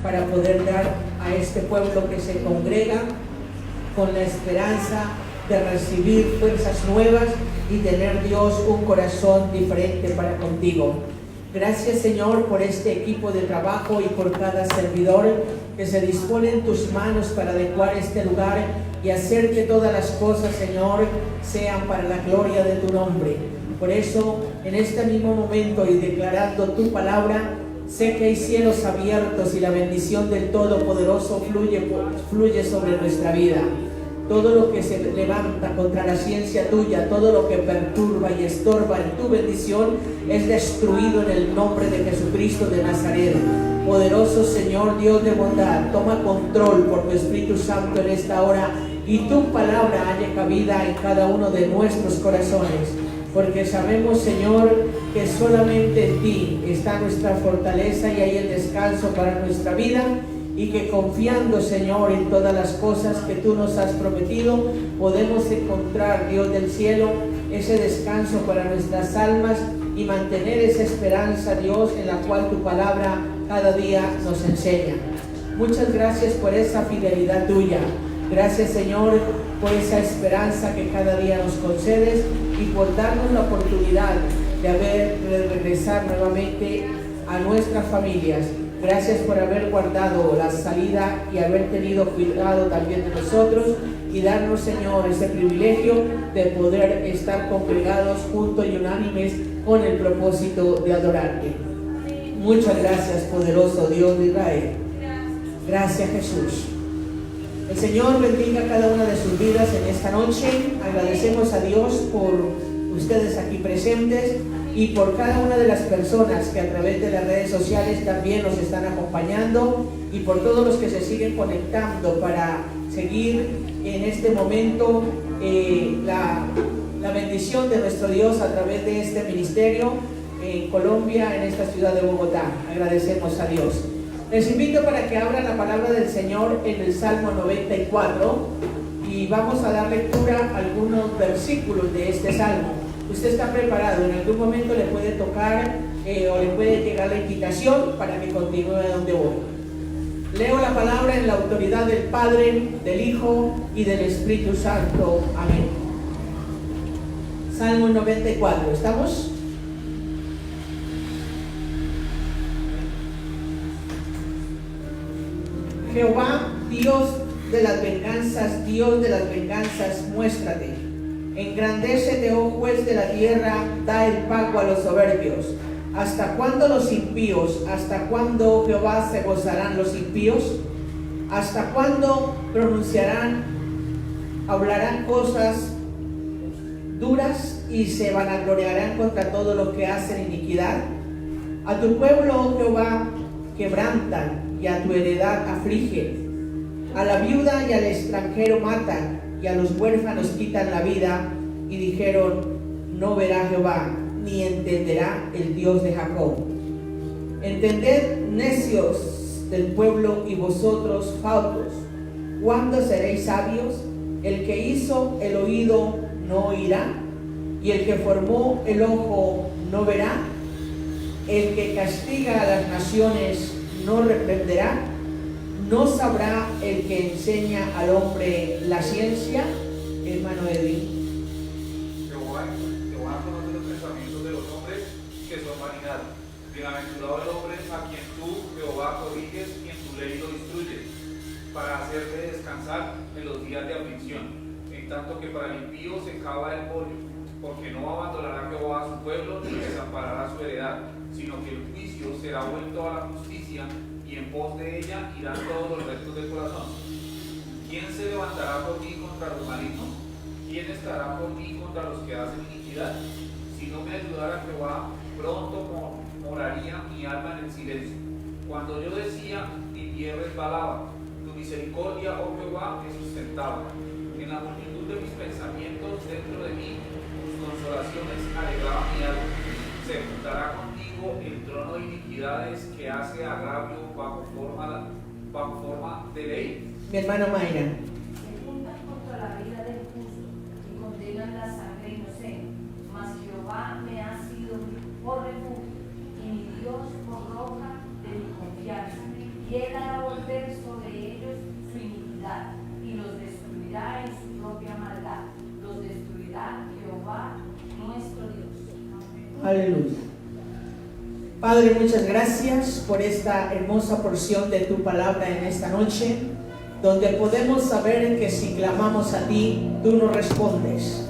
para poder dar a este pueblo que se congrega con la esperanza de recibir fuerzas nuevas y tener, Dios, un corazón diferente para contigo. Gracias, Señor, por este equipo de trabajo y por cada servidor que se dispone en tus manos para adecuar este lugar y hacer que todas las cosas, Señor, sean para la gloria de tu nombre. Por eso, en este mismo momento y declarando tu palabra, sé que hay cielos abiertos y la bendición del Todopoderoso fluye sobre nuestra vida. Todo lo que se levanta contra la ciencia tuya, todo lo que perturba y estorba en tu bendición, es destruido en el nombre de Jesucristo de Nazaret. Poderoso Señor, Dios de bondad, toma control por tu Espíritu Santo en esta hora y tu palabra haya cabida en cada uno de nuestros corazones. Porque sabemos, Señor, que solamente en ti está nuestra fortaleza y hay el descanso para nuestra vida. Y que confiando, Señor, en todas las cosas que tú nos has prometido, podemos encontrar, Dios del cielo, ese descanso para nuestras almas y mantener esa esperanza, Dios, en la cual tu palabra cada día nos enseña. Muchas gracias por esa fidelidad tuya. Gracias, Señor, por esa esperanza que cada día nos concedes y por darnos la oportunidad de regresar nuevamente a nuestras familias. Gracias por haber guardado la salida y haber tenido cuidado también de nosotros y darnos, Señor, ese privilegio de poder estar congregados juntos y unánimes con el propósito de adorarte. Muchas gracias, poderoso Dios de Israel. Gracias, Jesús. El Señor bendiga cada una de sus vidas en esta noche. Agradecemos a Dios por ustedes aquí presentes y por cada una de las personas que a través de las redes sociales también nos están acompañando y por todos los que se siguen conectando para seguir en este momento la bendición de nuestro Dios a través de este ministerio en Colombia, en esta ciudad de Bogotá. Agradecemos a Dios. Les invito para que abran la palabra del Señor en el Salmo 94 y vamos a dar lectura a algunos versículos de este Salmo. Usted está preparado, en algún momento le puede tocar o le puede llegar la invitación para que continúe donde voy. Leo la palabra en la autoridad del Padre, del Hijo y del Espíritu Santo. Amén. Salmo 94, ¿estamos? Jehová, Dios de las venganzas, muéstrate. Engrandécete, oh juez de la tierra, da el pago a los soberbios. ¿Hasta cuándo los impíos? ¿Hasta cuándo, Jehová, se gozarán los impíos? ¿Hasta cuándo hablarán cosas duras y se vanagloriarán contra todo lo que hacen iniquidad? A tu pueblo, oh Jehová, quebrantan y a tu heredad afligen. A la viuda y al extranjero matan y a los huérfanos quitan la vida, y dijeron: no verá Jehová, ni entenderá el Dios de Jacob. Entended, necios del pueblo, y vosotros fautos, ¿cuándo seréis sabios? El que hizo el oído no oirá, y el que formó el ojo no verá. El que castiga a las naciones no reprenderá. ¿No sabrá el que enseña al hombre la ciencia? Hermano Edwin. Jehová conoce los pensamientos de los hombres, que son vanidad. Bienaventurado el hombre a quien tú, Jehová, corriges y en tu ley lo instruyes, para hacerle descansar en los días de aflicción. En tanto que para el impío se cava el pollo, porque no abandonará Jehová a su pueblo, ni desamparará su heredad, sino que el juicio será vuelto a la justicia, y en pos de ella irán todos los restos del corazón. ¿Quién se levantará por mí contra los malignos? ¿Quién estará por mí contra los que hacen iniquidad? Si no me ayudara Jehová, pronto moraría mi alma en el silencio. Cuando yo decía, mi pie resbalaba, tu misericordia, oh Jehová, me sustentaba. En la multitud de mis pensamientos dentro de mí, tus consolaciones alegraban mi alma. Se juntará contigo el trono de iniquidades que hace agravio bajo forma de ley. Mi hermano Mayra. Se juntan contra la vida del justo y condenan la sangre inocente, mas Jehová me ha sido por refugio y mi Dios por roca de mi confianza. Y él hará Aleluya. Padre, muchas gracias por esta hermosa porción de tu palabra en esta noche, donde podemos saber que si clamamos a ti, tú nos respondes.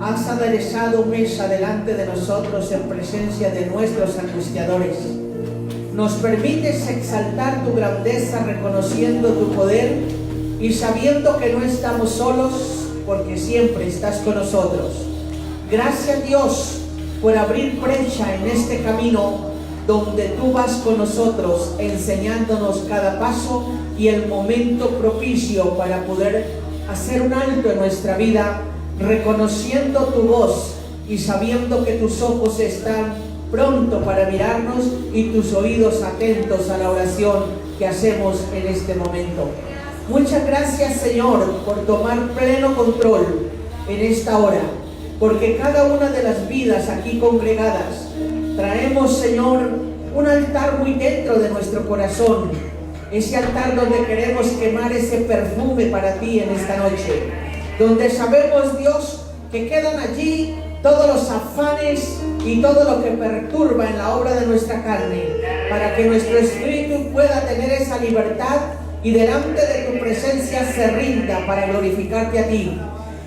Has aderezado mesa delante de nosotros en presencia de nuestros angustiadores. Nos permites exaltar tu grandeza reconociendo tu poder y sabiendo que no estamos solos porque siempre estás con nosotros. Gracias, Dios, por abrir brecha en este camino donde tú vas con nosotros enseñándonos cada paso y el momento propicio para poder hacer un alto en nuestra vida, reconociendo tu voz y sabiendo que tus ojos están pronto para mirarnos y tus oídos atentos a la oración que hacemos en este momento. Muchas gracias, Señor, por tomar pleno control en esta hora, porque cada una de las vidas aquí congregadas traemos, Señor, un altar muy dentro de nuestro corazón, ese altar donde queremos quemar ese perfume para ti en esta noche, donde sabemos, Dios, que quedan allí todos los afanes y todo lo que perturba en la obra de nuestra carne, para que nuestro espíritu pueda tener esa libertad y delante de tu presencia se rinda para glorificarte a ti.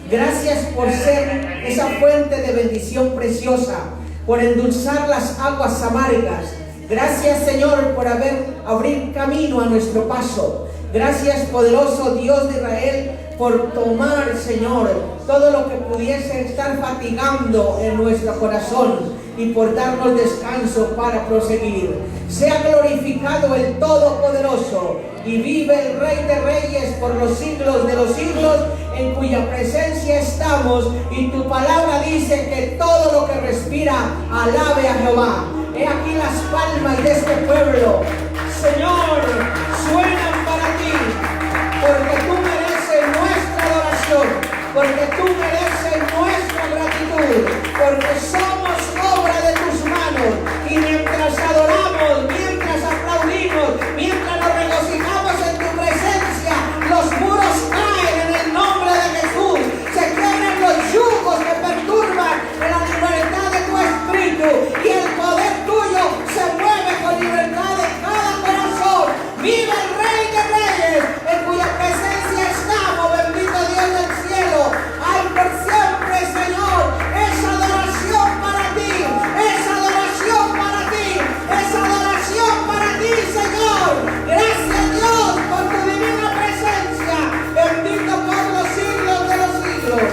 Gracias por ser esa fuente de bendición preciosa, por endulzar las aguas amargas. Gracias, Señor, por abrir camino a nuestro paso. Gracias, poderoso Dios de Israel, por tomar, Señor, todo lo que pudiese estar fatigando en nuestro corazón y por darnos descanso para proseguir. Sea glorificado el Todopoderoso y vive el Rey de Reyes por los siglos de los siglos, en cuya presencia estamos, y tu palabra dice que todo lo que respira alabe a Jehová. He aquí las palmas de este pueblo, Señor, suenan para ti, porque tú mereces nuestra adoración, porque tú mereces nuestra gratitud, porque somos obra de tus manos, y mientras adoramos, mientras aplaudimos, mientras nos regocijamos en tu presencia, los muros caen en el nombre de Jesús, se quiebran los yugos que perturban en la libertad de tu espíritu, y el poder tuyo se mueve con libertad en cada corazón. ¡Viva el Rey de Reyes, en cuya presencia estamos! Bendito Dios del cielo. ¡Ay, por siempre, Señor! Esa adoración para ti, esa adoración para ti, esa adoración para ti, Señor. Gracias, Dios, por tu divina presencia. Bendito por los siglos de los siglos.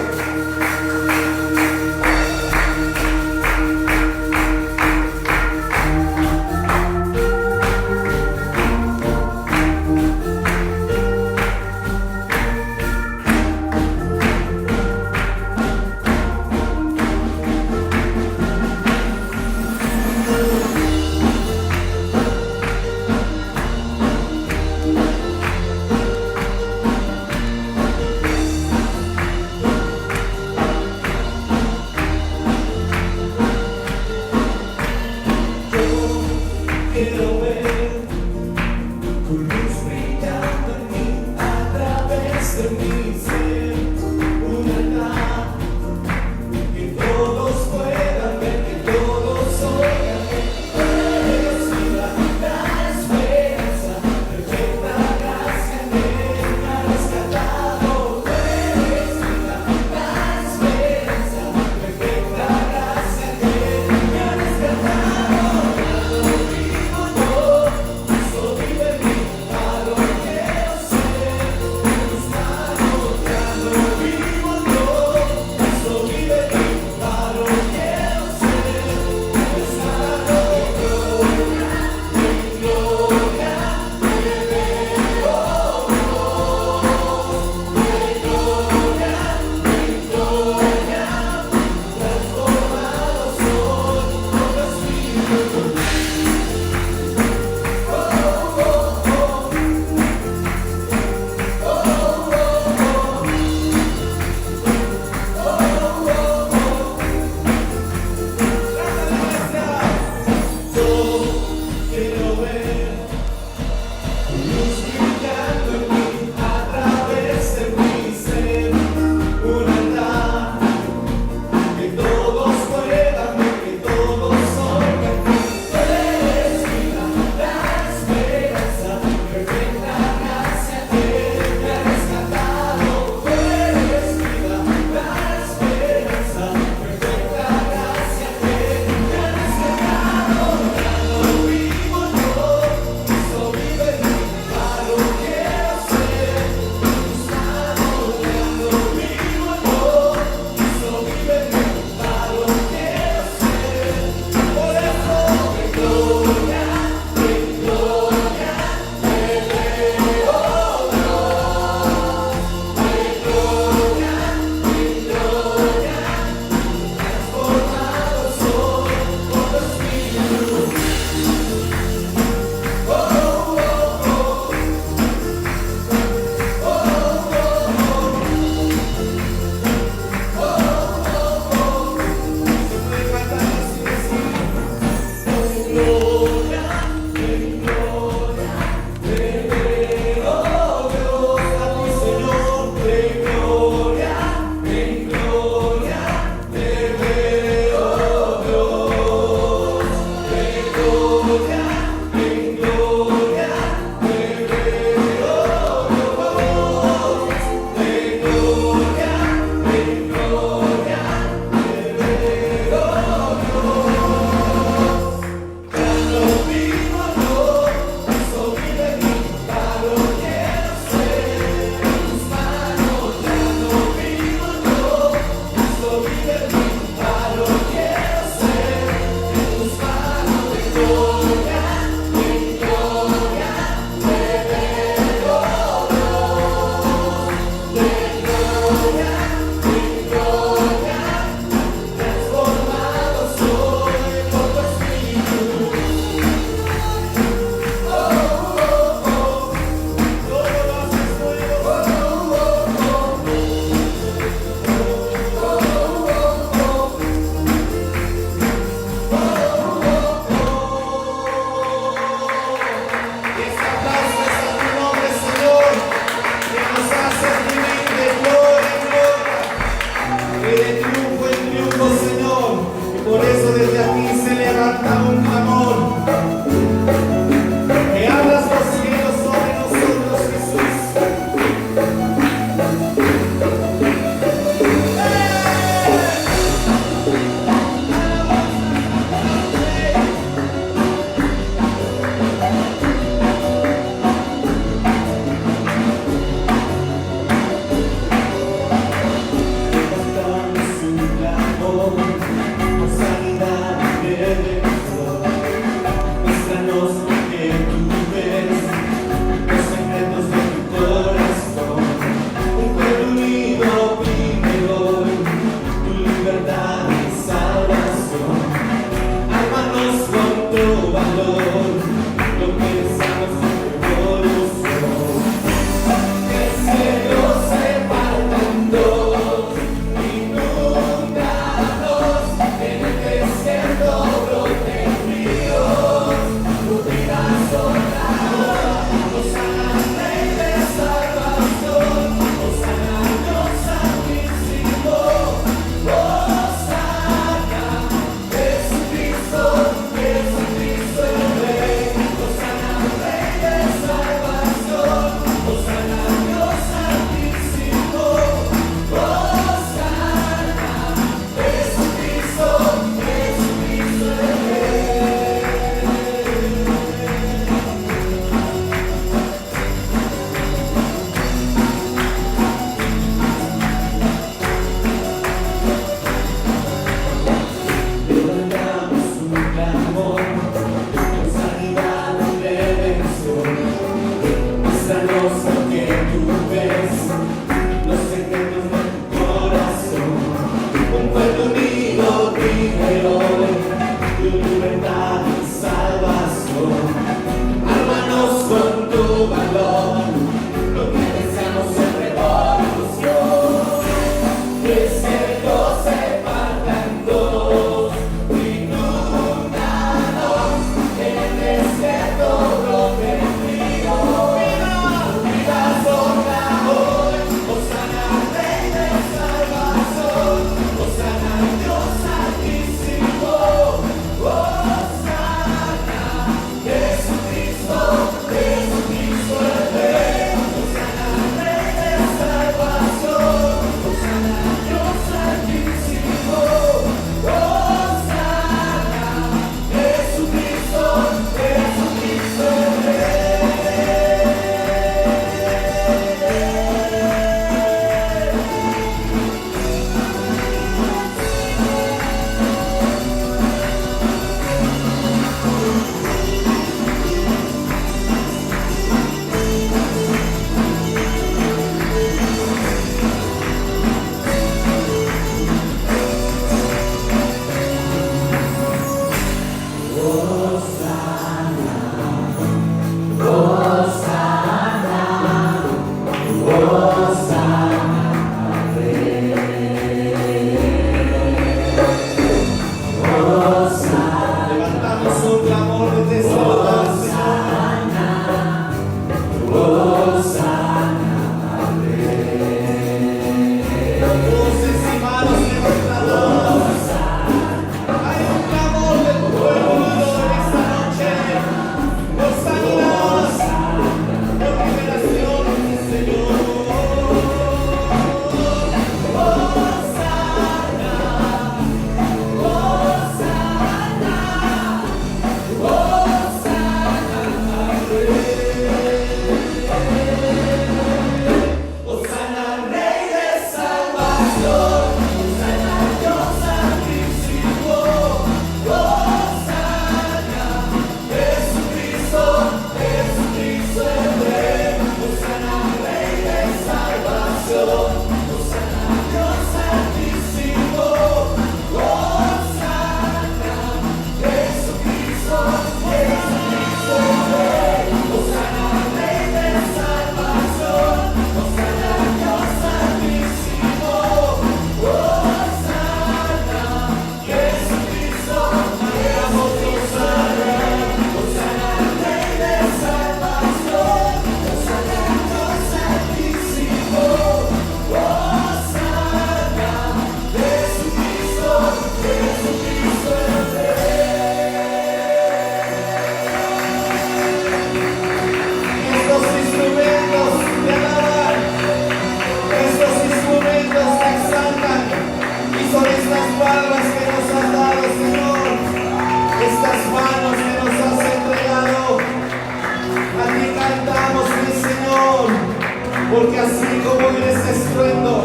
porque así como eres estruendo,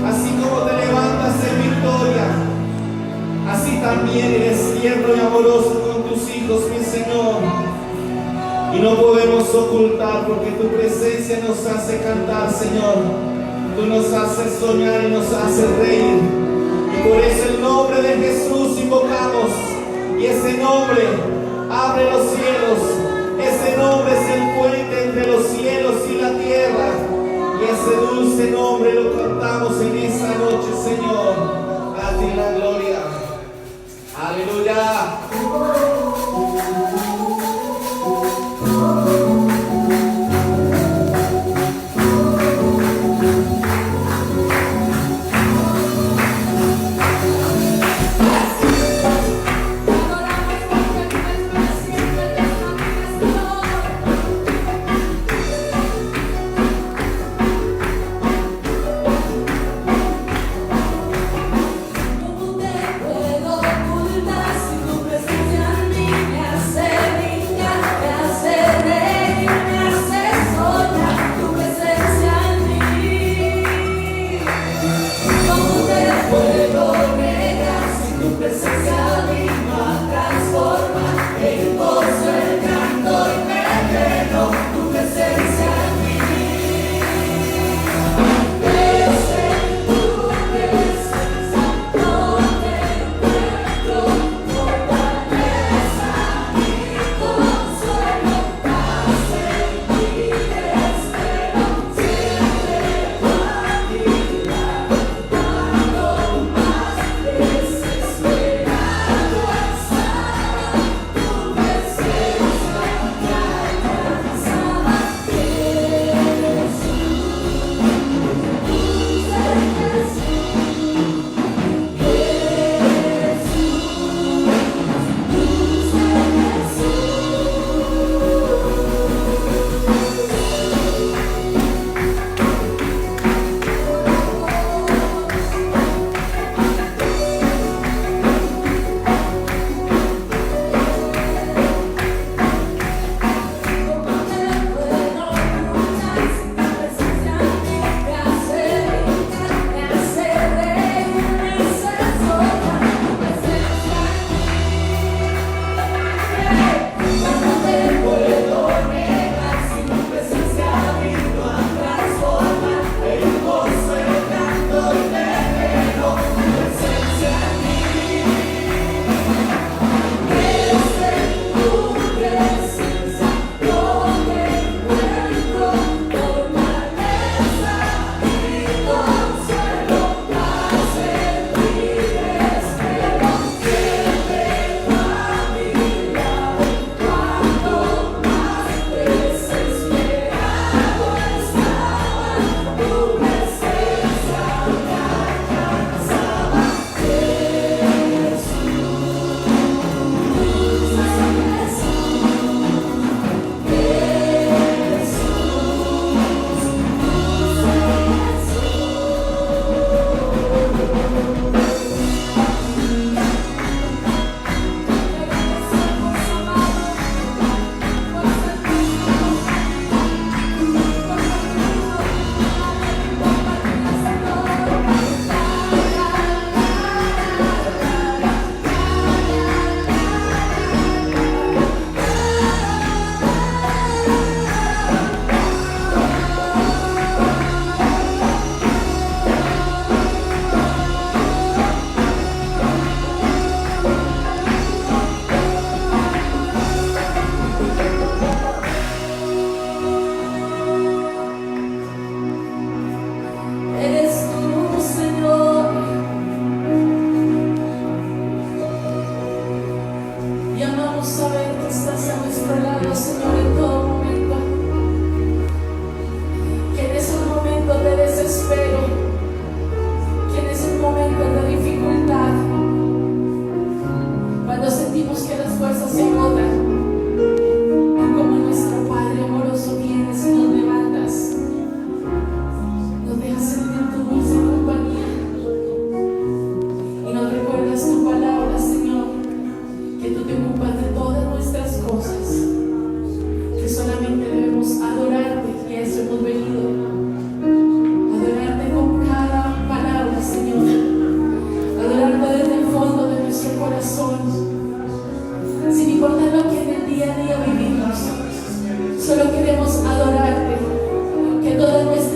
así como te levantas en victoria, así también eres tierno y amoroso con tus hijos, mi Señor. Y no podemos ocultar, porque tu presencia nos hace cantar, Señor. Tú nos haces soñar y nos haces reír. Y por eso el nombre de Jesús invocamos. Y ese nombre abre los cielos. Ese nombre es el puente entre los cielos y la tierra. Y ese dulce nombre lo cantamos en esta noche, Señor. A ti la gloria. Aleluya. No te puedo ocultar si tu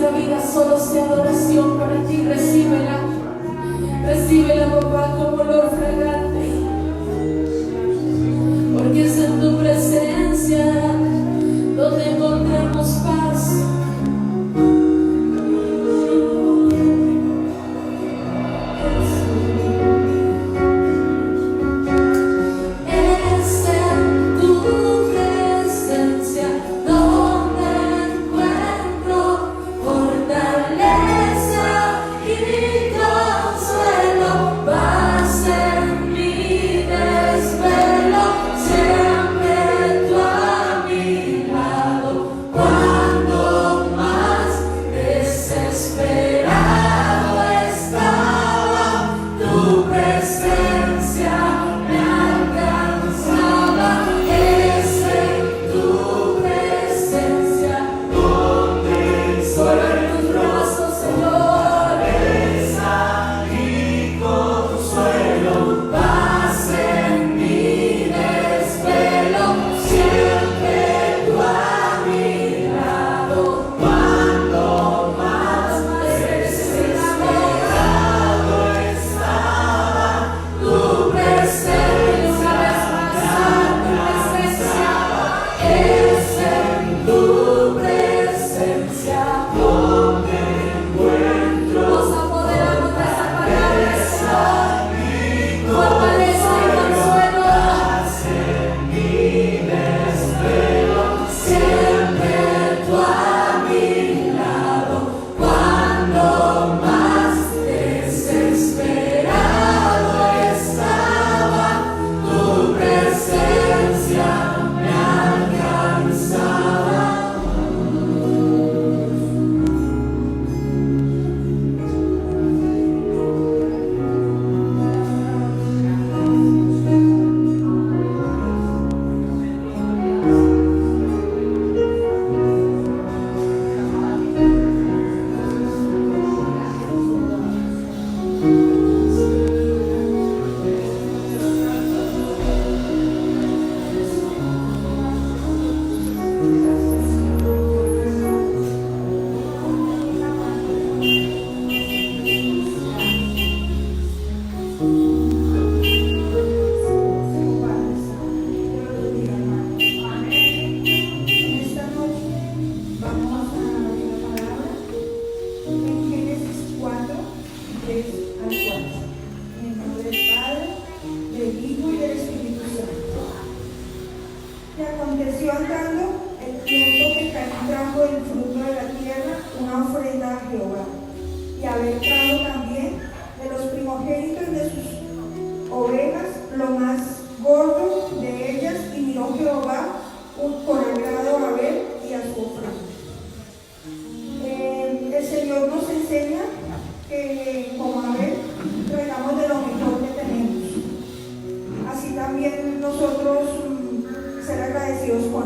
nuestra vida solo sea adoración para ti. Recíbela. Recíbela, papá, como olor fragante. Porque es en tu presencia donde encontramos paz.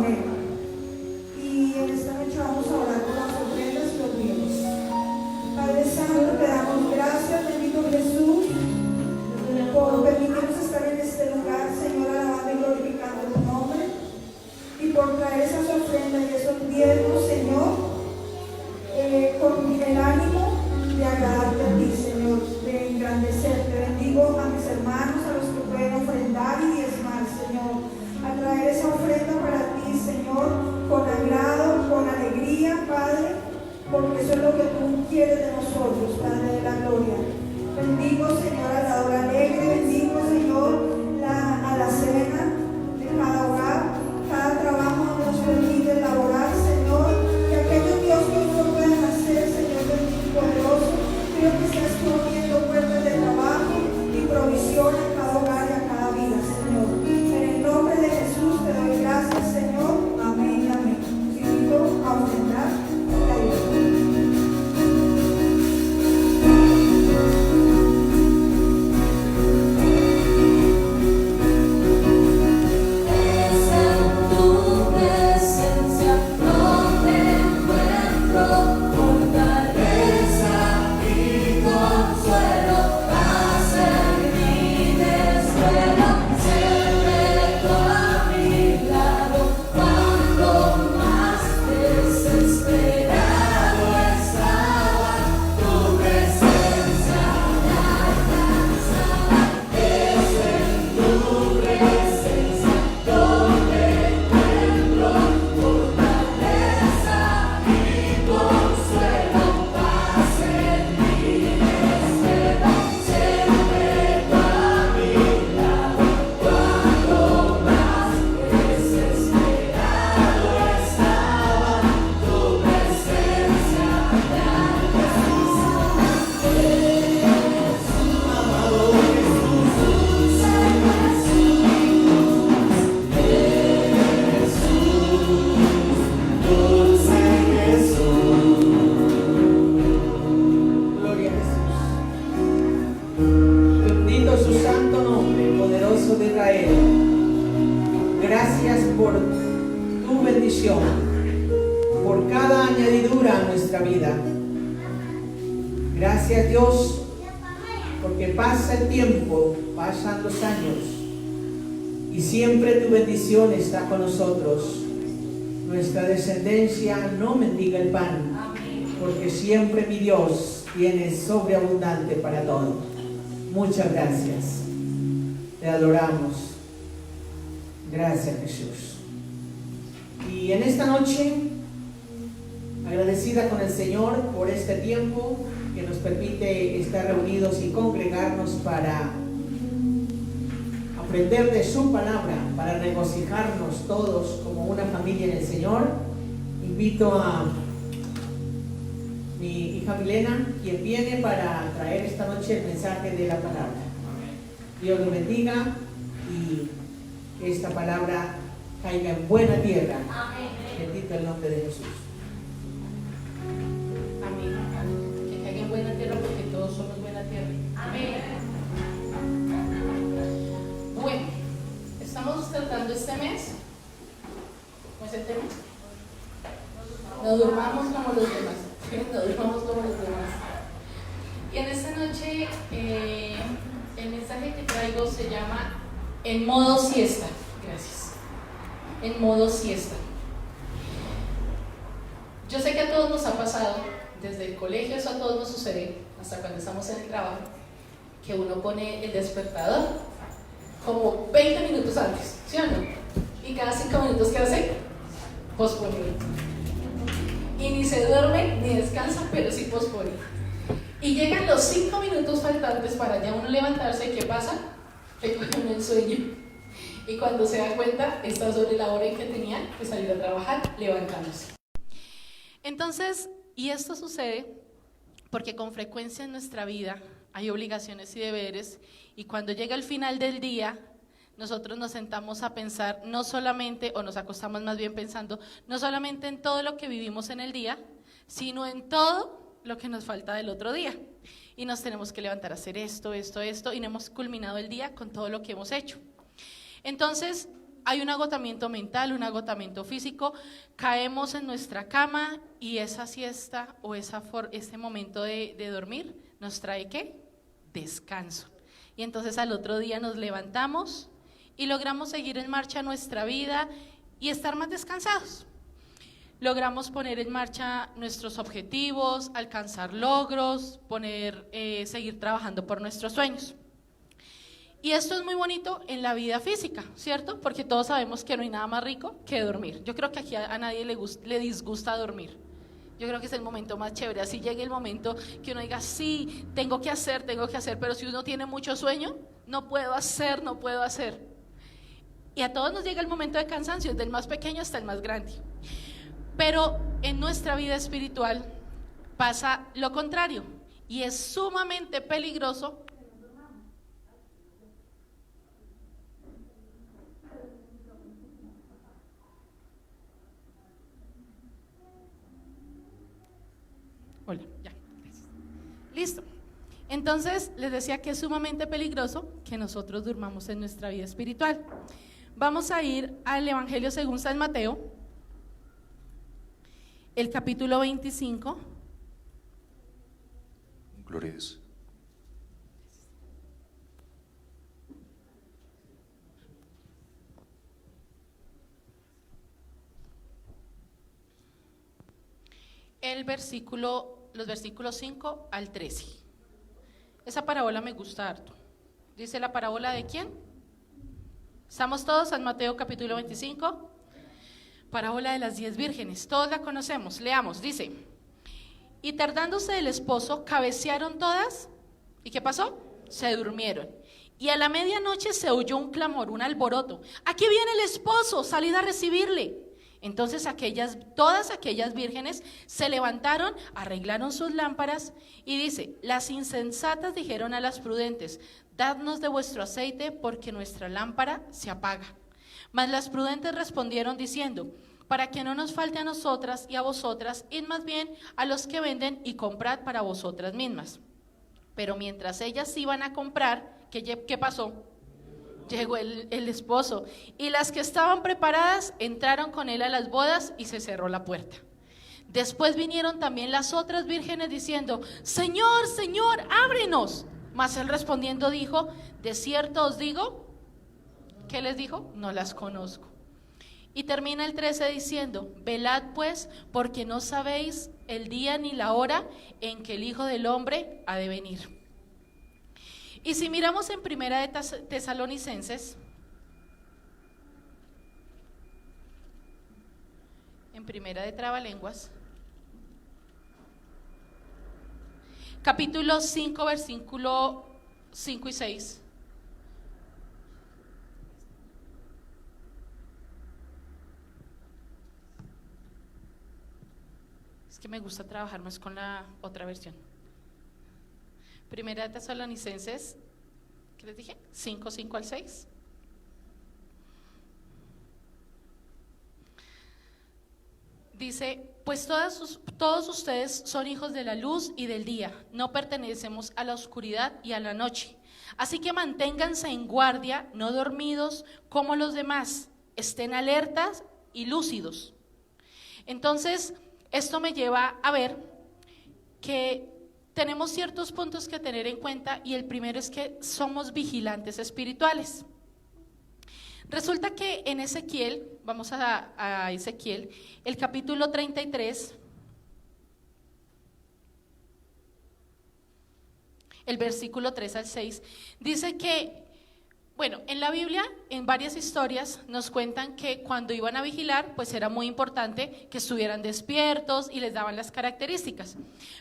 Amén. añadidura a nuestra vida. Gracias, Dios, porque pasa el tiempo, pasan los años y siempre tu bendición está con nosotros. Nuestra descendencia no mendiga el pan, porque siempre mi Dios tiene sobreabundante para todo. Muchas gracias. Te adoramos. Gracias, Jesús. Y en esta noche, agradecida con el Señor por este tiempo que nos permite estar reunidos y congregarnos para aprender de su palabra, para regocijarnos todos como una familia en el Señor. Invito a mi hija Milena, quien viene para traer esta noche el mensaje de la palabra. Dios lo bendiga y que esta palabra caiga en buena tierra. Bendito el nombre de Jesús. Amén. Que caiga en buena tierra, porque todos somos buena tierra. Amén. Bueno, estamos tratando este mes. ¿Cómo es el tema? No durmamos como los demás. No durmamos como los demás. Y en esta noche el mensaje que traigo se llama En modo siesta. Gracias. En modo siesta. Yo sé que a todos nos ha pasado, desde el colegio eso a todos nos sucede, hasta cuando estamos en el trabajo, que uno pone el despertador como 20 minutos antes, ¿sí o no? Y cada 5 minutos, ¿qué hace? Pospone. Y ni se duerme ni descansa, pero sí pospone. Y llegan los 5 minutos faltantes para ya uno levantarse, ¿y qué pasa? Que coge uno el sueño. Y cuando se da cuenta, está sobre la hora en que tenía que salir a trabajar, levantándose. Entonces, y esto sucede porque con frecuencia en nuestra vida hay obligaciones y deberes, y cuando llega el final del día, nosotros nos sentamos a pensar no solamente, o nos acostamos más bien pensando, no solamente en todo lo que vivimos en el día, sino en todo lo que nos falta del otro día. Y nos tenemos que levantar a hacer esto, y no hemos culminado el día con todo lo que hemos hecho. Entonces, hay un agotamiento mental, un agotamiento físico, caemos en nuestra cama y esa siesta o ese momento de dormir nos trae ¿qué? Descanso. Y entonces al otro día nos levantamos y logramos seguir en marcha nuestra vida y estar más descansados. Logramos poner en marcha nuestros objetivos, alcanzar logros, seguir trabajando por nuestros sueños. Y esto es muy bonito en la vida física, ¿cierto? Porque todos sabemos que no hay nada más rico que dormir. Yo creo que aquí a nadie le disgusta dormir. Yo creo que es el momento más chévere. Así llega el momento que uno diga, sí, tengo que hacer, pero si uno tiene mucho sueño, no puedo hacer. Y a todos nos llega el momento de cansancio, desde el más pequeño hasta el más grande. Pero en nuestra vida espiritual pasa lo contrario, y es sumamente peligroso Hola, ya, gracias. Listo. Entonces, les decía que es sumamente peligroso que nosotros durmamos en nuestra vida espiritual. Vamos a ir al Evangelio según San Mateo, el capítulo 25. Gloria a Dios. Los versículos 5 al 13. Esa parábola me gusta harto. Dice la parábola de ¿quién? ¿Estamos todos? San Mateo capítulo 25. Parábola de las 10 vírgenes. Todos la conocemos. Leamos. Dice: y tardándose el esposo, cabecearon todas. ¿Y qué pasó? Se durmieron. Y a la medianoche se oyó un clamor, un alboroto. ¡Aquí viene el esposo! ¡Salid a recibirle! Entonces todas aquellas vírgenes se levantaron, arreglaron sus lámparas, y dice: las insensatas dijeron a las prudentes: dadnos de vuestro aceite, porque nuestra lámpara se apaga. Mas las prudentes respondieron diciendo: para que no nos falte a nosotras y a vosotras, id más bien a los que venden y comprad para vosotras mismas. Pero mientras ellas iban a comprar, ¿qué pasó? Llegó el esposo, y las que estaban preparadas entraron con él a las bodas y se cerró la puerta. Después vinieron también las otras vírgenes diciendo: Señor, Señor, ábrenos. Mas él respondiendo dijo: de cierto os digo. ¿Qué les dijo? No las conozco. Y termina el 13 diciendo: velad pues, porque no sabéis el día ni la hora en que el Hijo del Hombre ha de venir. Y si miramos en Primera de Tesalonicenses, en Primera de Trabalenguas, capítulo 5, versículo 5 y 6. Es que me gusta trabajar más con la otra versión. Primera de Tesalonicenses, ¿qué les dije? 5, 5 al 6. Dice: pues todos ustedes son hijos de la luz y del día, no pertenecemos a la oscuridad y a la noche. Así que manténganse en guardia, no dormidos como los demás, estén alertas y lúcidos. Entonces, esto me lleva a ver que tenemos ciertos puntos que tener en cuenta, y el primero es que somos vigilantes espirituales. Resulta que en Ezequiel, vamos a Ezequiel, el capítulo 33, el versículo 3 al 6, dice que, bueno, en la Biblia, en varias historias, nos cuentan que cuando iban a vigilar, pues era muy importante que estuvieran despiertos y les daban las características.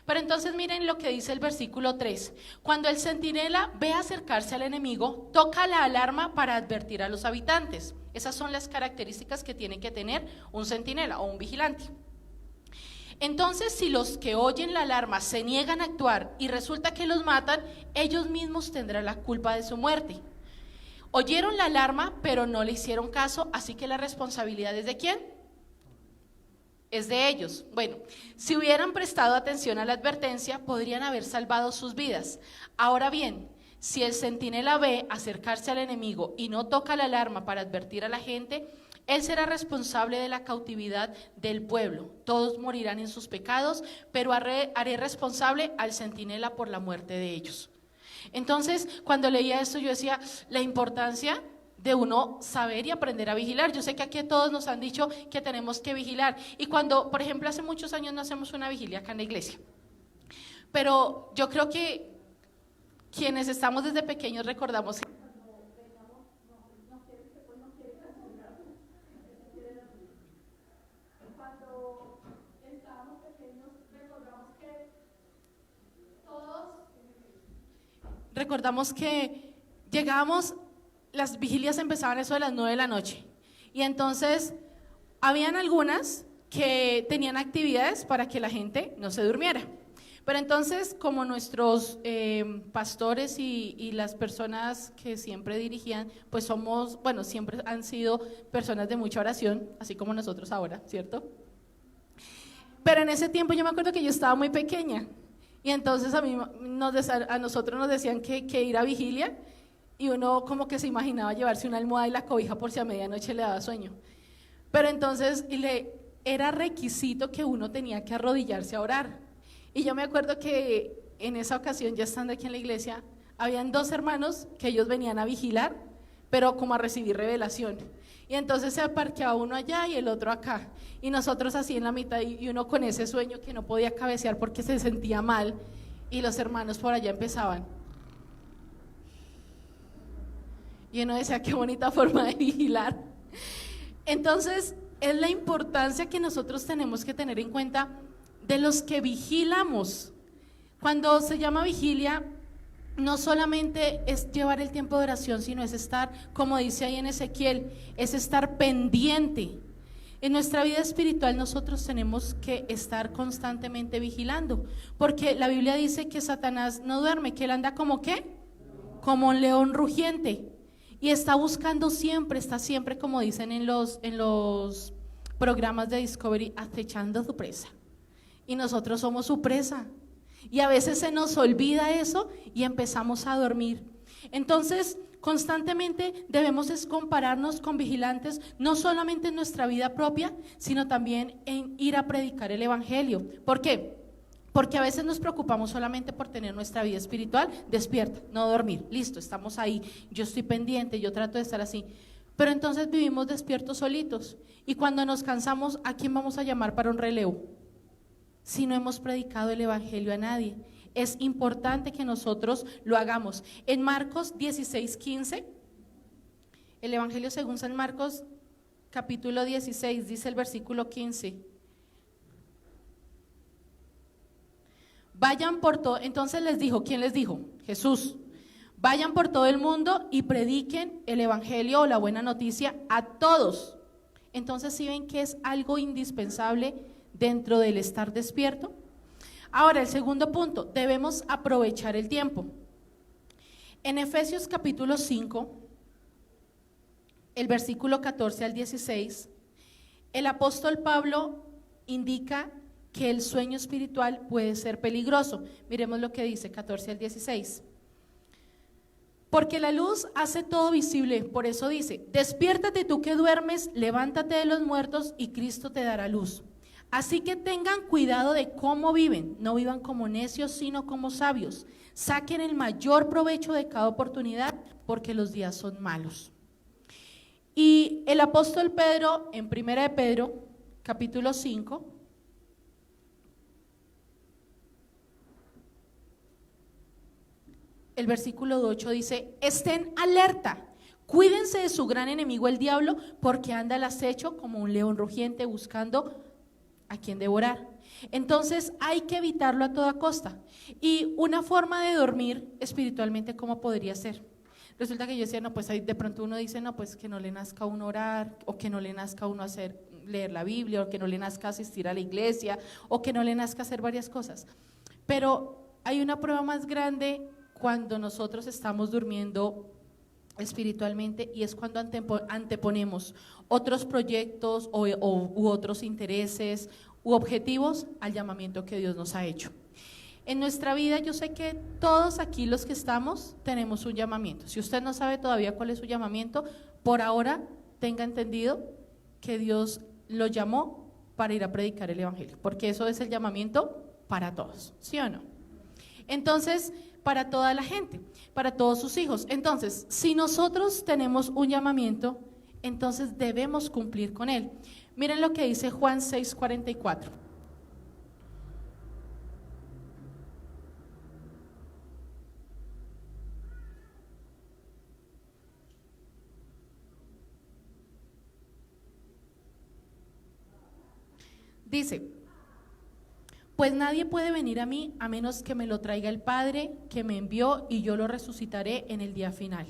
Pero entonces miren lo que dice el versículo 3. Cuando el centinela ve acercarse al enemigo, toca la alarma para advertir a los habitantes. Esas son las características que tiene que tener un centinela o un vigilante. Entonces, si los que oyen la alarma se niegan a actuar y resulta que los matan, ellos mismos tendrán la culpa de su muerte. Oyeron la alarma, pero no le hicieron caso, así que la responsabilidad ¿es de quién? Es de ellos. Bueno, si hubieran prestado atención a la advertencia, podrían haber salvado sus vidas. Ahora bien, si el centinela ve acercarse al enemigo y no toca la alarma para advertir a la gente, él será responsable de la cautividad del pueblo. Todos morirán en sus pecados, pero haré responsable al centinela por la muerte de ellos. Entonces, cuando leía esto, yo decía, la importancia de uno saber y aprender a vigilar. Yo sé que aquí todos nos han dicho que tenemos que vigilar. Y cuando, por ejemplo, hace muchos años no hacemos una vigilia acá en la iglesia. Pero yo creo que quienes estamos desde pequeños recordamos. Recordamos que llegábamos, las vigilias empezaban eso de las 9 de la noche, y entonces habían algunas que tenían actividades para que la gente no se durmiera. Pero entonces, como nuestros pastores y las personas que siempre dirigían, pues somos, bueno, siempre han sido personas de mucha oración, así como nosotros ahora, ¿cierto? Pero en ese tiempo yo me acuerdo que yo estaba muy pequeña. Y entonces a nosotros nos decían que ir a vigilia, y uno como que se imaginaba llevarse una almohada y la cobija por si a medianoche le daba sueño. Pero entonces era requisito que uno tenía que arrodillarse a orar. Y yo me acuerdo que en esa ocasión, ya estando aquí en la iglesia, habían 2 hermanos que ellos venían a vigilar, pero como a recibir revelación. Y entonces se parqueaba uno allá y el otro acá, y nosotros así en la mitad, y uno con ese sueño que no podía cabecear porque se sentía mal, y los hermanos por allá empezaban. Y uno decía, qué bonita forma de vigilar. Entonces, es la importancia que nosotros tenemos que tener en cuenta de los que vigilamos. Cuando se llama vigilia, no solamente es llevar el tiempo de oración, sino es estar, como dice ahí en Ezequiel, es estar pendiente. En nuestra vida espiritual nosotros tenemos que estar constantemente vigilando, porque la Biblia dice que Satanás no duerme, que él anda como ¿qué? Como un león rugiente, y está buscando siempre, está siempre, como dicen en los programas de Discovery, acechando su presa, y nosotros somos su presa. Y a veces se nos olvida eso y empezamos a dormir. Entonces, constantemente debemos compararnos con vigilantes, no solamente en nuestra vida propia, sino también en ir a predicar el evangelio. ¿Por qué? Porque a veces nos preocupamos solamente por tener nuestra vida espiritual despierta, no dormir. Listo, estamos ahí, yo estoy pendiente, yo trato de estar así. Pero entonces vivimos despiertos solitos. Y cuando nos cansamos, ¿a quién vamos a llamar para un relevo? Si no hemos predicado el evangelio a nadie. Es importante que nosotros lo hagamos. En Marcos 16:15, el evangelio según San Marcos, capítulo 16, dice el versículo 15. Vayan por todo, entonces les dijo, ¿quién les dijo? Jesús. Vayan por todo el mundo y prediquen el evangelio o la buena noticia a todos. Entonces, ¿sí ven que es algo indispensable dentro del estar despierto? Ahora, el segundo punto, debemos aprovechar el tiempo. En Efesios capítulo 5, el versículo 14 al 16, el apóstol Pablo indica que el sueño espiritual puede ser peligroso. Miremos lo que dice, 14 al 16. Porque la luz hace todo visible, por eso dice, despiértate tú que duermes, levántate de los muertos y Cristo te dará luz. Así que tengan cuidado de cómo viven, no vivan como necios, sino como sabios. Saquen el mayor provecho de cada oportunidad, porque los días son malos. Y el apóstol Pedro, en 1 de Pedro, capítulo 5, el versículo 8 dice, estén alerta, cuídense de su gran enemigo el diablo, porque anda al acecho como un león rugiente buscando a quien devorar. Entonces hay que evitarlo a toda costa. Y una forma de dormir espiritualmente, ¿cómo podría ser? Resulta que yo decía, no, pues ahí de pronto uno dice, no, pues que no le nazca a uno orar, o que no le nazca a uno leer la Biblia, o que no le nazca asistir a la iglesia, o que no le nazca hacer varias cosas. Pero hay una prueba más grande cuando nosotros estamos durmiendo espiritualmente, y es cuando anteponemos otros proyectos u otros intereses u objetivos al llamamiento que Dios nos ha hecho. En nuestra vida, yo sé que todos aquí los que estamos tenemos un llamamiento. Si usted no sabe todavía cuál es su llamamiento, por ahora tenga entendido que Dios lo llamó para ir a predicar el evangelio, porque eso es el llamamiento para todos, ¿sí o no? Entonces, para toda la gente, para todos sus hijos. Entonces, si nosotros tenemos un llamamiento, entonces debemos cumplir con él. Miren lo que dice Juan 6:44. Dice, pues nadie puede venir a mí a menos que me lo traiga el Padre que me envió, y yo lo resucitaré en el día final.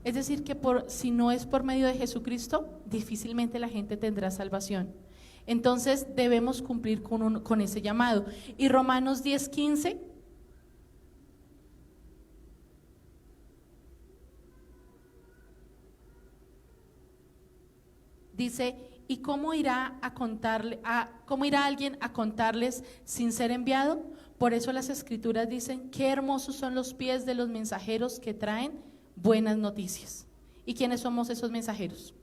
Es decir, que si no es por medio de Jesucristo, difícilmente la gente tendrá salvación. Entonces debemos cumplir con ese llamado. Y Romanos 10:15 dice, ¿y cómo irá alguien a contarles sin ser enviado? Por eso las escrituras dicen, qué hermosos son los pies de los mensajeros que traen buenas noticias. ¿Y quiénes somos esos mensajeros?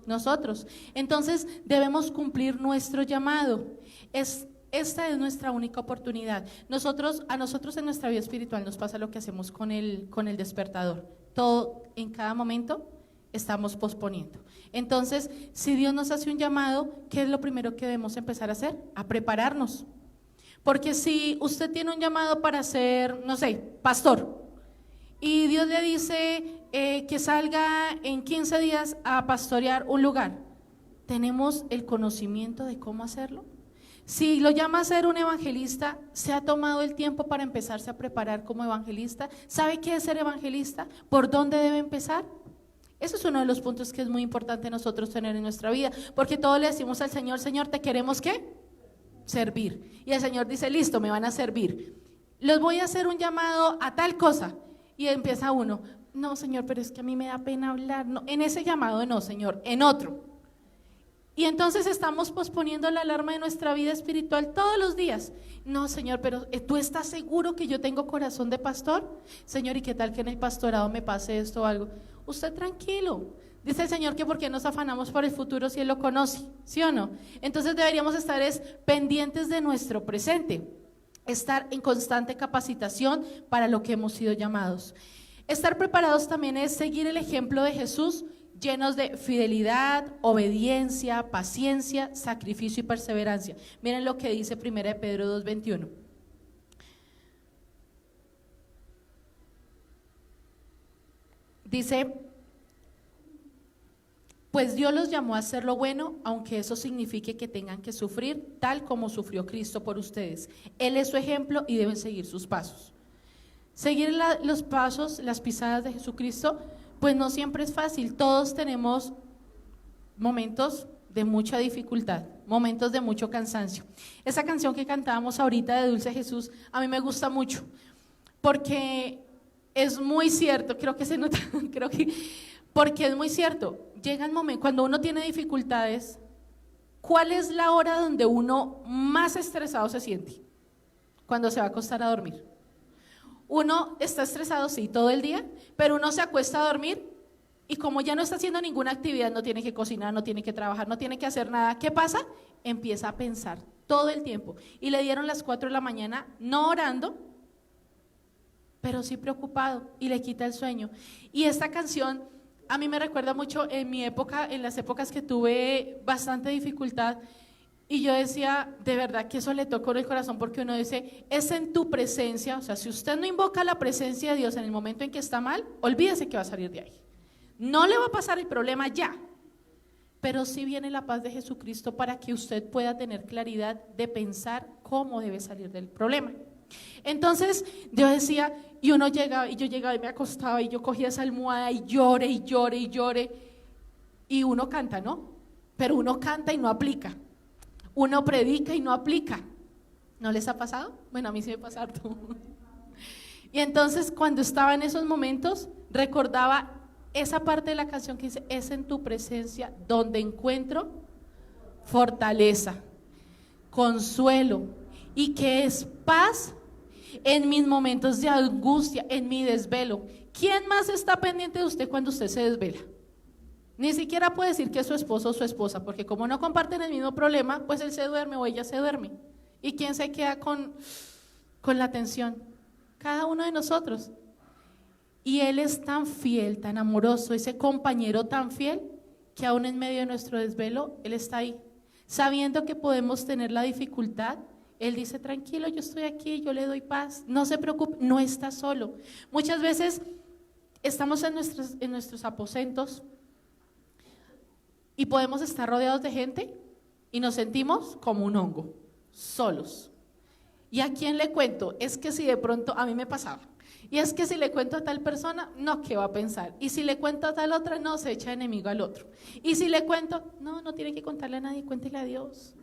Nosotros. Entonces debemos cumplir nuestro llamado. Esta es nuestra única oportunidad. A nosotros en nuestra vida espiritual nos pasa lo que hacemos con el despertador. Todo, en cada momento, estamos posponiendo. Entonces, si Dios nos hace un llamado, ¿qué es lo primero que debemos empezar a hacer? A prepararnos. Porque si usted tiene un llamado para ser, no sé, pastor, y Dios le dice que salga en 15 días a pastorear un lugar, ¿tenemos el conocimiento de cómo hacerlo? Si lo llama a ser un evangelista, ¿se ha tomado el tiempo para empezarse a preparar como evangelista? ¿Sabe qué es ser evangelista? ¿Por dónde debe empezar? Ese es uno de los puntos que es muy importante nosotros tener en nuestra vida, porque todos le decimos al Señor, Señor, ¿te queremos qué? Servir. Y el Señor dice, listo, me van a servir. Les voy a hacer un llamado a tal cosa. Y empieza uno, no, Señor, pero es que a mí me da pena hablar. No, en ese llamado no, Señor, en otro. Y entonces estamos posponiendo la alarma de nuestra vida espiritual todos los días. No, Señor, pero ¿tú estás seguro que yo tengo corazón de pastor? Señor, ¿y qué tal que en el pastorado me pase esto o algo? Usted tranquilo. Dice el Señor que por qué nos afanamos por el futuro si Él lo conoce, ¿sí o no? Entonces deberíamos estar pendientes de nuestro presente, estar en constante capacitación para lo que hemos sido llamados. Estar preparados también es seguir el ejemplo de Jesús, llenos de fidelidad, obediencia, paciencia, sacrificio y perseverancia. Miren lo que dice 1 Pedro 2:21. Dice: pues Dios los llamó a hacer lo bueno, aunque eso signifique que tengan que sufrir, tal como sufrió Cristo por ustedes. Él es su ejemplo y deben seguir sus pasos. Seguir los pasos, las pisadas de Jesucristo, pues no siempre es fácil. Todos tenemos momentos de mucha dificultad, momentos de mucho cansancio. Esa canción que cantábamos ahorita de Dulce Jesús, a mí me gusta mucho, porque es muy cierto, creo que se nota, porque es muy cierto. Llega el momento, cuando uno tiene dificultades, ¿cuál es la hora donde uno más estresado se siente? Cuando se va a acostar a dormir. Uno está estresado, sí, todo el día, pero uno se acuesta a dormir y como ya no está haciendo ninguna actividad, no tiene que cocinar, no tiene que trabajar, no tiene que hacer nada, ¿qué pasa? Empieza a pensar todo el tiempo. Y le dieron las 4 de la mañana, no orando, pero sí preocupado, y le quita el sueño. Y esta canción a mí me recuerda mucho en mi época, en las épocas que tuve bastante dificultad, y yo decía, de verdad que eso le tocó el corazón, porque uno dice, es en tu presencia. O sea, si usted no invoca la presencia de Dios en el momento en que está mal, olvídese que va a salir de ahí. No le va a pasar el problema ya, pero sí viene la paz de Jesucristo para que usted pueda tener claridad de pensar cómo debe salir del problema. Entonces yo decía, y uno llegaba, y yo llegaba y me acostaba y yo cogía esa almohada y llore y llore y llore, y uno canta, ¿no? Pero uno canta y no aplica, uno predica y no aplica. ¿No les ha pasado? Bueno, a mí sí me pasa harto. Y entonces cuando estaba en esos momentos recordaba esa parte de la canción que dice, es en tu presencia donde encuentro fortaleza, consuelo, y que es paz en mis momentos de angustia, en mi desvelo. ¿Quién más está pendiente de usted cuando usted se desvela? Ni siquiera puede decir que es su esposo o su esposa, porque como no comparten el mismo problema, pues él se duerme o ella se duerme. ¿Y quién se queda con la tensión? Cada uno de nosotros. Y Él es tan fiel, tan amoroso, ese compañero tan fiel, que aún en medio de nuestro desvelo, Él está ahí. Sabiendo que podemos tener la dificultad, Él dice, tranquilo, yo estoy aquí, yo le doy paz, no se preocupe, no está solo. Muchas veces estamos en nuestros aposentos y podemos estar rodeados de gente y nos sentimos como un hongo, solos. ¿Y a quién le cuento? Es que si de pronto, a mí me pasaba, y es que si le cuento a tal persona, no, ¿qué va a pensar? Y si le cuento a tal otra, no, se echa enemigo al otro. Y si le cuento, no tiene que contarle a nadie, cuéntele a Dios.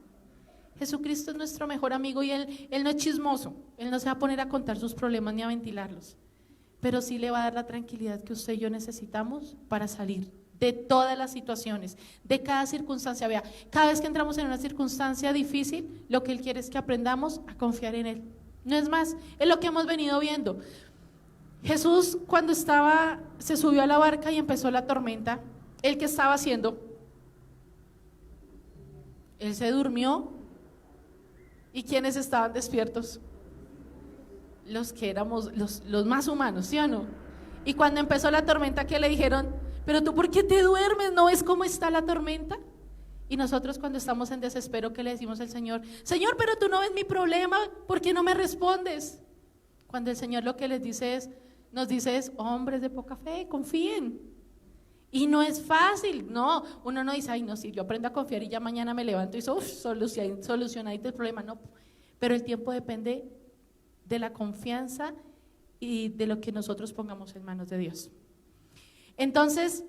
Jesucristo es nuestro mejor amigo y Él no es chismoso, Él no se va a poner a contar sus problemas ni a ventilarlos, pero sí le va a dar la tranquilidad que usted y yo necesitamos para salir de todas las situaciones, de cada circunstancia. Vea, cada vez que entramos en una circunstancia difícil, lo que Él quiere es que aprendamos a confiar en Él. No es más, es lo que hemos venido viendo. Jesús, cuando se subió a la barca y empezó la tormenta, ¿Él qué estaba haciendo? Él se durmió. ¿Y quiénes estaban despiertos? Los que éramos los más humanos, ¿sí o no? Y cuando empezó la tormenta, ¿qué le dijeron? Pero tú, ¿por qué te duermes? ¿No ves cómo está la tormenta? Y nosotros cuando estamos en desespero, ¿qué le decimos al Señor? Señor, pero tú no ves mi problema, ¿por qué no me respondes? Cuando el Señor lo que nos dice es, hombres de poca fe, confíen. Y no es fácil, no, uno no dice, ay no, si yo aprendo a confiar y ya mañana me levanto y solucionadito el problema, no. Pero el tiempo depende de la confianza y de lo que nosotros pongamos en manos de Dios. Entonces,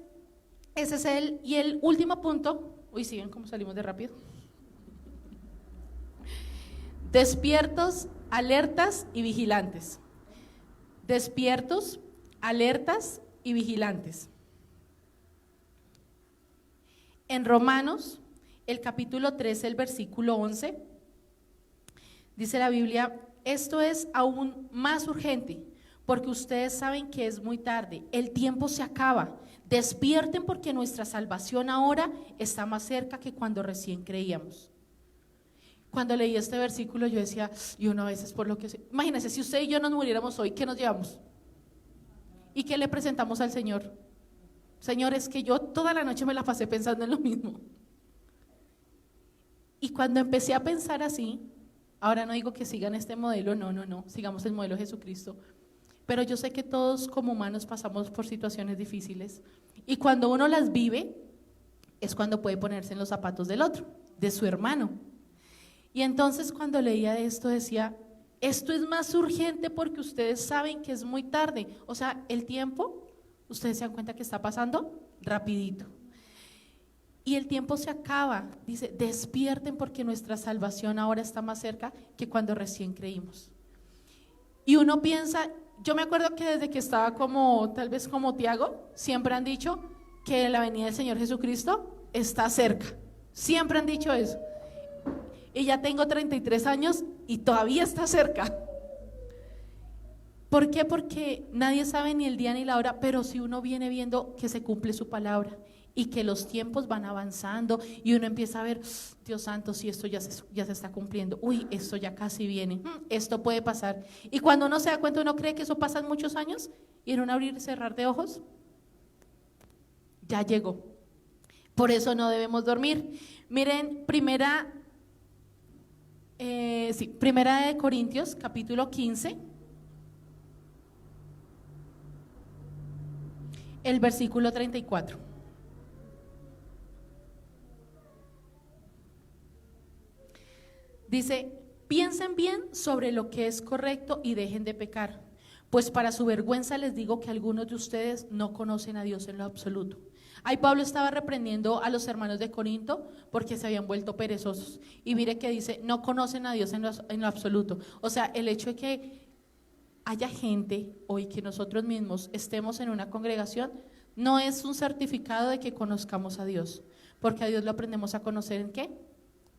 ese es el último punto. Uy, ¿sí ven cómo salimos de rápido? Despiertos, alertas y vigilantes. Despiertos, alertas y vigilantes. En Romanos, el capítulo 13, el versículo 11, dice la Biblia: esto es aún más urgente, porque ustedes saben que es muy tarde, el tiempo se acaba. Despierten, porque nuestra salvación ahora está más cerca que cuando recién creíamos. Cuando leí este versículo yo decía, y uno a veces por lo que... Imagínense, si usted y yo nos muriéramos hoy, ¿qué nos llevamos? ¿Y qué le presentamos al Señor? Señor, es que yo toda la noche me la pasé pensando en lo mismo. Y cuando empecé a pensar así, ahora no digo que sigan este modelo, no, sigamos el modelo de Jesucristo. Pero yo sé que todos como humanos pasamos por situaciones difíciles. Y cuando uno las vive, es cuando puede ponerse en los zapatos del otro, de su hermano. Y entonces cuando leía esto decía, esto es más urgente porque ustedes saben que es muy tarde. O sea, el tiempo, ustedes se dan cuenta que está pasando rapidito. Y el tiempo se acaba. Dice, despierten porque nuestra salvación ahora está más cerca que cuando recién creímos. Y uno piensa, yo me acuerdo que desde que estaba tal vez como Tiago, siempre han dicho que la venida del Señor Jesucristo está cerca. Siempre han dicho eso. Y ya tengo 33 años y todavía está cerca. ¿Por qué? Porque nadie sabe ni el día ni la hora, pero si uno viene viendo que se cumple su palabra y que los tiempos van avanzando y uno empieza a ver, Dios santo, si esto ya se está cumpliendo, uy, esto ya casi viene, esto puede pasar. Y cuando uno se da cuenta, uno cree que eso pasa en muchos años y en un abrir y cerrar de ojos, ya llegó. Por eso no debemos dormir. Miren, Primera de Corintios, capítulo 15, el versículo 34. Dice, piensen bien sobre lo que es correcto y dejen de pecar, pues para su vergüenza les digo que algunos de ustedes no conocen a Dios en lo absoluto. Ahí Pablo estaba reprendiendo a los hermanos de Corinto porque se habían vuelto perezosos. Y mire que dice, no conocen a Dios en lo absoluto. O sea, el hecho de que haya gente hoy, que nosotros mismos estemos en una congregación, no es un certificado de que conozcamos a Dios, porque a Dios lo aprendemos a conocer ¿en qué?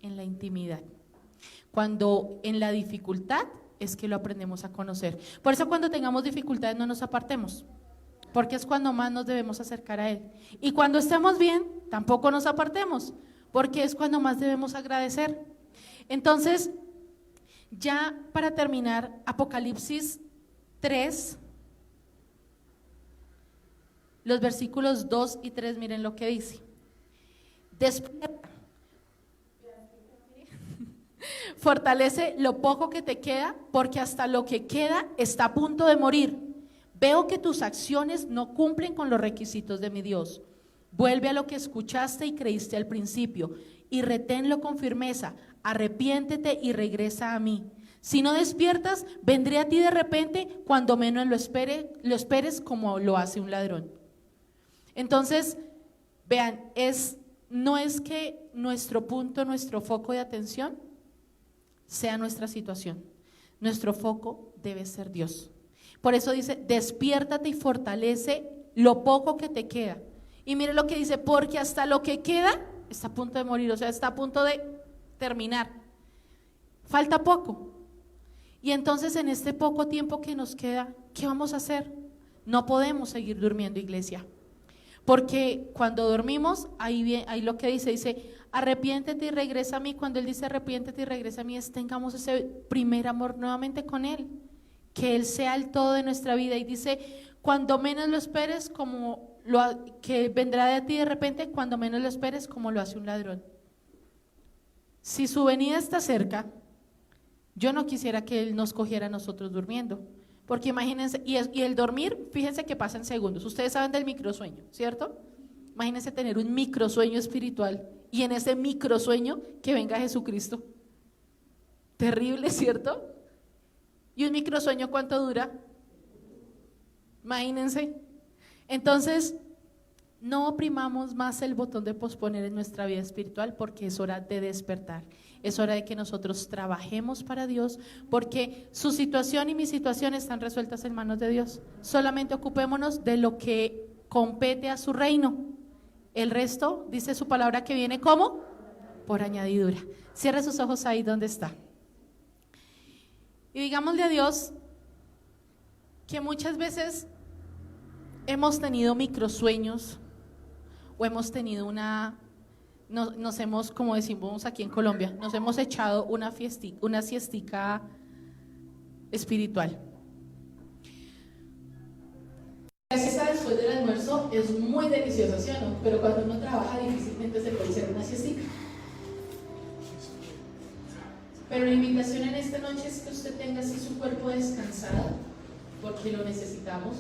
En la intimidad. Cuando en la dificultad es que lo aprendemos a conocer. Por eso cuando tengamos dificultades no nos apartemos, porque es cuando más nos debemos acercar a Él. Y cuando estemos bien, tampoco nos apartemos, porque es cuando más debemos agradecer. Entonces, ya para terminar, Apocalipsis 3, los versículos 2 y 3, miren lo que dice. Despierta. Fortalece lo poco que te queda, porque hasta lo que queda está a punto de morir. Veo que tus acciones no cumplen con los requisitos de mi Dios. Vuelve a lo que escuchaste y creíste al principio, y reténlo con firmeza. Arrepiéntete y regresa a mí. Si no despiertas, vendré a ti de repente, cuando menos lo esperes, como lo hace un ladrón. Entonces, vean, no es que nuestro punto, nuestro foco de atención sea nuestra situación. Nuestro foco debe ser Dios. Por eso dice, despiértate y fortalece lo poco que te queda. Y mire lo que dice, porque hasta lo que queda está a punto de morir, o sea, está a punto de terminar. Falta poco. Y entonces en este poco tiempo que nos queda, ¿qué vamos a hacer? No podemos seguir durmiendo, iglesia. Porque cuando dormimos, ahí lo que dice, arrepiéntete y regresa a mí. Cuando Él dice arrepiéntete y regresa a mí, tengamos ese primer amor nuevamente con Él. Que Él sea el todo de nuestra vida. Y dice, cuando menos lo esperes, que vendrá de ti de repente, cuando menos lo esperes, como lo hace un ladrón. Si su venida está cerca, yo no quisiera que Él nos cogiera a nosotros durmiendo. Porque imagínense, y el dormir, fíjense que pasa en segundos. Ustedes saben del microsueño, ¿cierto? Imagínense tener un microsueño espiritual y en ese microsueño que venga Jesucristo. Terrible, ¿cierto? ¿Y un microsueño cuánto dura? Imagínense. Entonces, no oprimamos más el botón de posponer en nuestra vida espiritual, porque es hora de despertar. Es hora de que nosotros trabajemos para Dios, porque su situación y mi situación están resueltas en manos de Dios. Solamente ocupémonos de lo que compete a su reino. El resto, dice su palabra, que viene ¿cómo? por añadidura. Cierra sus ojos ahí donde está. Y digámosle a Dios que muchas veces hemos tenido microsueños o hemos tenido nos hemos, como decimos aquí en Colombia, nos hemos echado una siestica espiritual. La siesta después del almuerzo es muy deliciosa, ¿sí o no? Pero cuando uno trabaja difícilmente se puede hacer una siestica. Pero la invitación en esta noche es que usted tenga así su cuerpo descansado, porque lo necesitamos,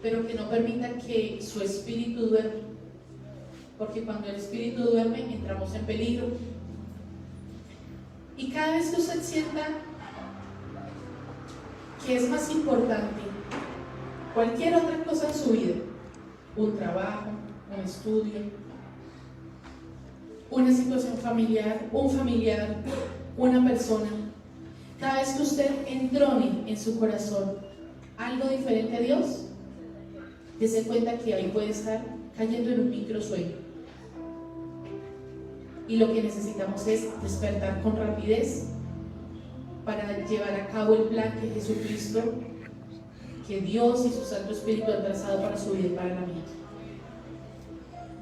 pero que no permita que su espíritu duerma, porque cuando el espíritu duerme entramos en peligro. Y cada vez que usted sienta que es más importante cualquier otra cosa en su vida, un trabajo, un estudio, una situación familiar, un familiar, una persona, cada vez que usted entrone en su corazón algo diferente a Dios, dése cuenta que ahí puede estar cayendo en un microsueño. Y lo que necesitamos es despertar con rapidez para llevar a cabo el plan que Jesucristo, que Dios y su Santo Espíritu han trazado para su vida y para la mía.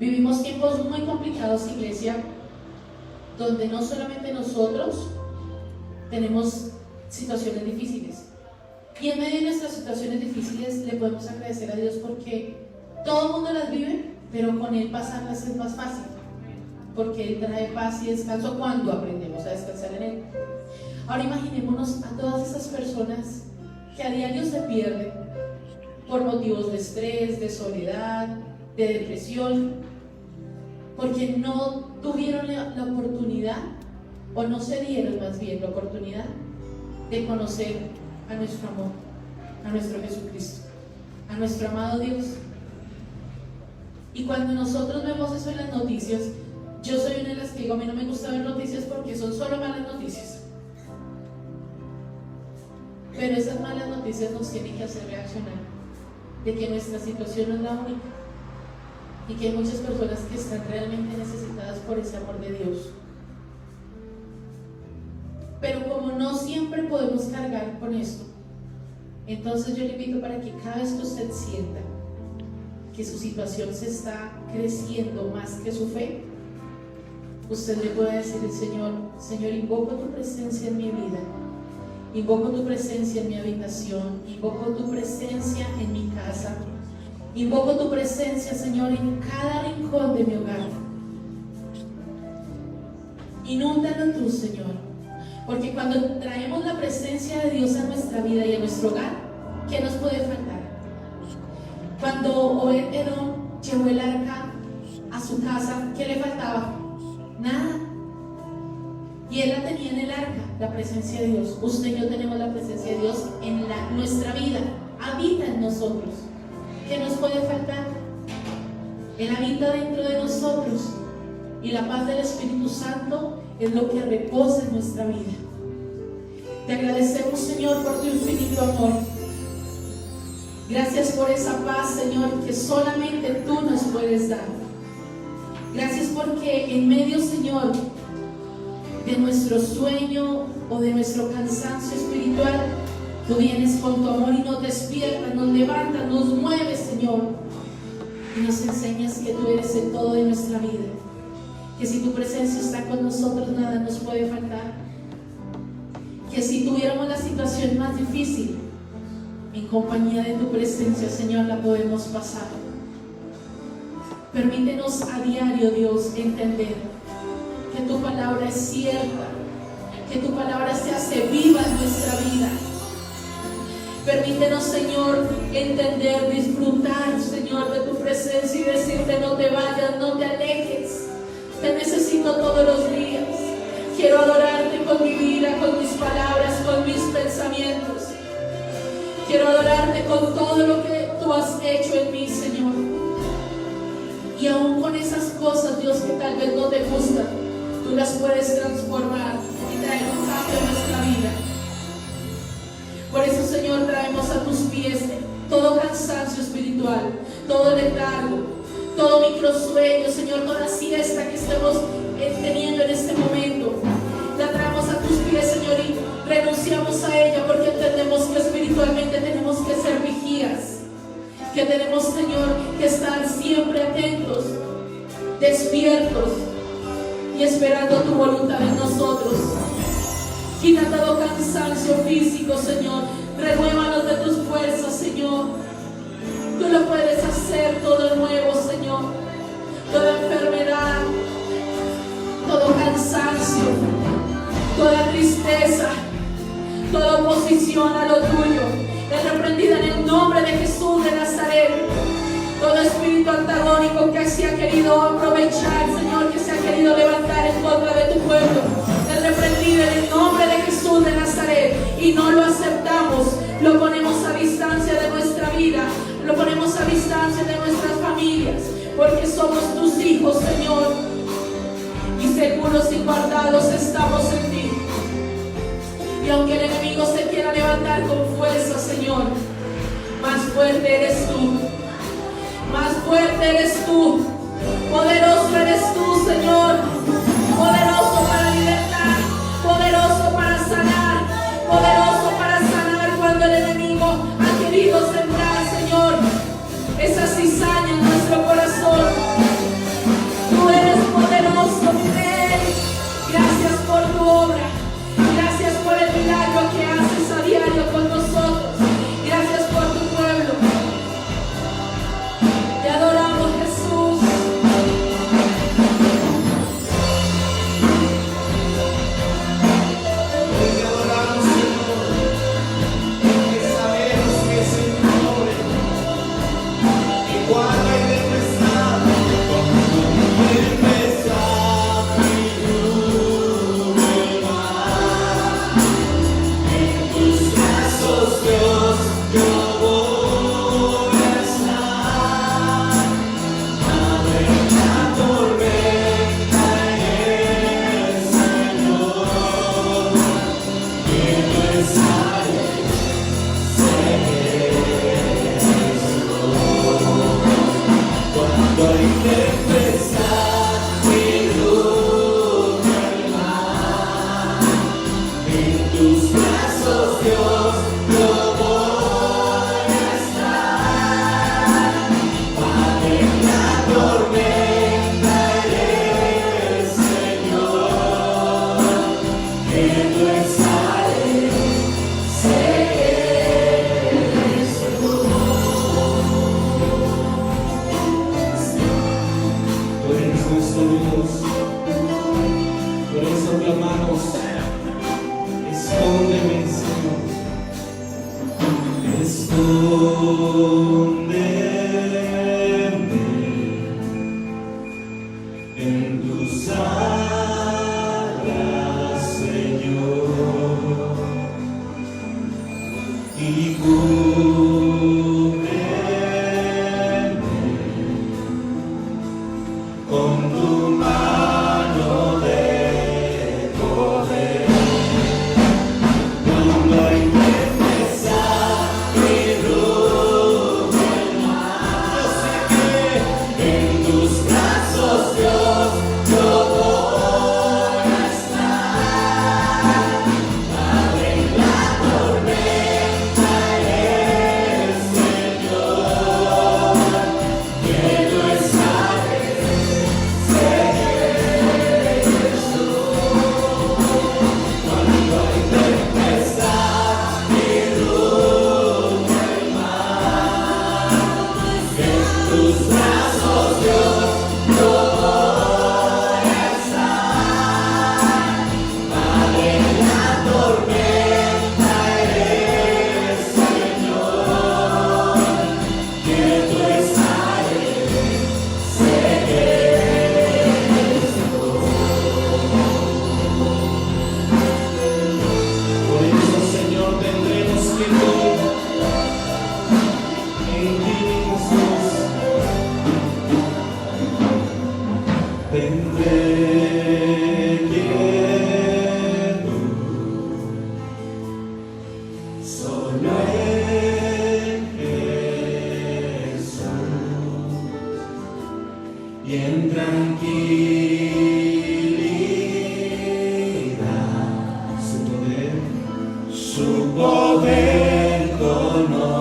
Vivimos tiempos muy complicados, iglesia, donde no solamente nosotros tenemos situaciones difíciles, y en medio de nuestras situaciones difíciles le podemos agradecer a Dios porque todo el mundo las vive, pero con Él pasarlas es más fácil, porque Él trae paz y descanso cuando aprendemos a descansar en Él. Ahora imaginémonos a todas esas personas que a diario se pierden por motivos de estrés, de soledad, de depresión, porque no tuvieron la oportunidad, o no se dieron más bien la oportunidad de conocer a nuestro amor, a nuestro Jesucristo, a nuestro amado Dios. Y cuando nosotros vemos eso en las noticias, yo soy una de las que digo, a mí no me gusta ver noticias porque son solo malas noticias. Pero esas malas noticias nos tienen que hacer reaccionar de que nuestra situación no es la única y que hay muchas personas que están realmente necesitadas por ese amor de Dios. Pero como no siempre podemos cargar con esto, entonces yo le invito para que cada vez que usted sienta que su situación se está creciendo más que su fe, usted le pueda decir al Señor: Señor, invoco tu presencia en mi vida, invoco tu presencia en mi habitación, invoco tu presencia en mi casa, invoco tu presencia, Señor, en cada rincón de mi hogar. Inúndalo tú, Señor, porque cuando traemos la presencia de Dios a nuestra vida y a nuestro hogar, ¿qué nos puede faltar? Cuando Obed-Edom llevó el arca a su casa, ¿qué le faltaba? Nada. Y él la tenía en el arca, la presencia de Dios. Usted y yo tenemos la presencia de Dios en nuestra vida, habita en nosotros. ¿Qué nos puede faltar? Él habita dentro de nosotros, y la paz del Espíritu Santo es lo que reposa en nuestra vida. Te agradecemos, Señor, por tu infinito amor. Gracias por esa paz, Señor, que solamente tú nos puedes dar. Gracias porque en medio, Señor, de nuestro sueño o de nuestro cansancio espiritual, tú vienes con tu amor y nos despiertas, nos levantas, nos mueves, Señor, y nos enseñas que tú eres el todo de nuestra vida, que si tu presencia está con nosotros, nada nos puede faltar, que si tuviéramos la situación más difícil, en compañía de tu presencia, Señor, la podemos pasar. Permítenos a diario, Dios, entender que tu palabra es cierta, que tu palabra se hace viva en nuestra vida. Permítenos, Señor, entender, disfrutar, Señor, de tu presencia y decirte: no te vayas, no te alejes, te necesito todos los días. Quiero adorarte con mi vida, con mis palabras, con mis pensamientos. Quiero adorarte con todo lo que tú has hecho en mí, Señor. Y aún con esas cosas, Dios, que tal vez no te gustan, tú las puedes transformar y traer un cambio en nuestra vida. Por eso, Señor, traemos a tus pies todo cansancio espiritual, todo letargo, todo microsueño, Señor, toda siesta que estemos teniendo en este momento, la traemos a tus pies, Señor, y renunciamos a ella porque entendemos que espiritualmente tenemos que ser vigías, que tenemos, Señor, que estar siempre atentos, despiertos y esperando tu voluntad en nosotros. Quita todo cansancio físico, Señor. Renuévanos de tus fuerzas, Señor. Tú lo puedes hacer todo nuevo, Señor. Toda enfermedad, todo cansancio, toda tristeza, toda oposición a lo tuyo es reprendida en el nombre de Jesús de Nazaret. Todo espíritu antagónico que se ha querido aprovechar, Señor, que se ha querido levantar en contra de tu pueblo, es reprendido en el nombre de Jesús de Nazaret. Y no lo aceptamos, lo ponemos a distancia de nuestra vida, lo ponemos a distancia de nuestras familias, porque somos tus hijos, Señor, y seguros y guardados estamos en ti. Y aunque el enemigo se quiera levantar con fuerza, Señor, más fuerte eres tú. Más fuerte eres tú, poderoso eres tú, Señor, poderoso para libertar, poderoso para sanar cuando el enemigo ha querido sembrar, Señor, esa cizaña en nuestro corazón. Tú eres poderoso, mi Rey. Gracias por tu obra, gracias por el milagro que haces a diario con nosotros, gracias por tu pueblo. Te adoramos, Jesús. Te adoramos, Señor, porque sabemos que es en tu nombre. Y cuando hay tempestad, el mar, en tus brazos, Dios, yo voy a estar. Abre la tormenta en el Señor, que no estaré, sé que eres tú. Cuando hay tempestad, inunda el mar, en tus brazos, Dios, yo voy a estar. Abre la tormenta en el Señor, que no estaré, sé que eres tú. Tú eres nuestro Dios, por eso clamamos, escóndeme, Señor, escóndeme en tus alas, Señor, y cúbreme con tu mano de poder. Cuando hay tempestad y rumbe el mar, yo sé que en tus brazos, Dios, yo voy a estar. Abre la tormenta en el Señor, que no estaré, sé que eres tú. Cuando hay tempestad y rumbe el mar, en tus brazos, Dios, yo voy a estar. Abre la tormenta en el Señor, que tú estaré, sé que eres tú. Por eso, Señor, tendremos que ir en ti, Jesús. Tendré quietud solo en Jesús. y en tranquilidad su poder conoceré.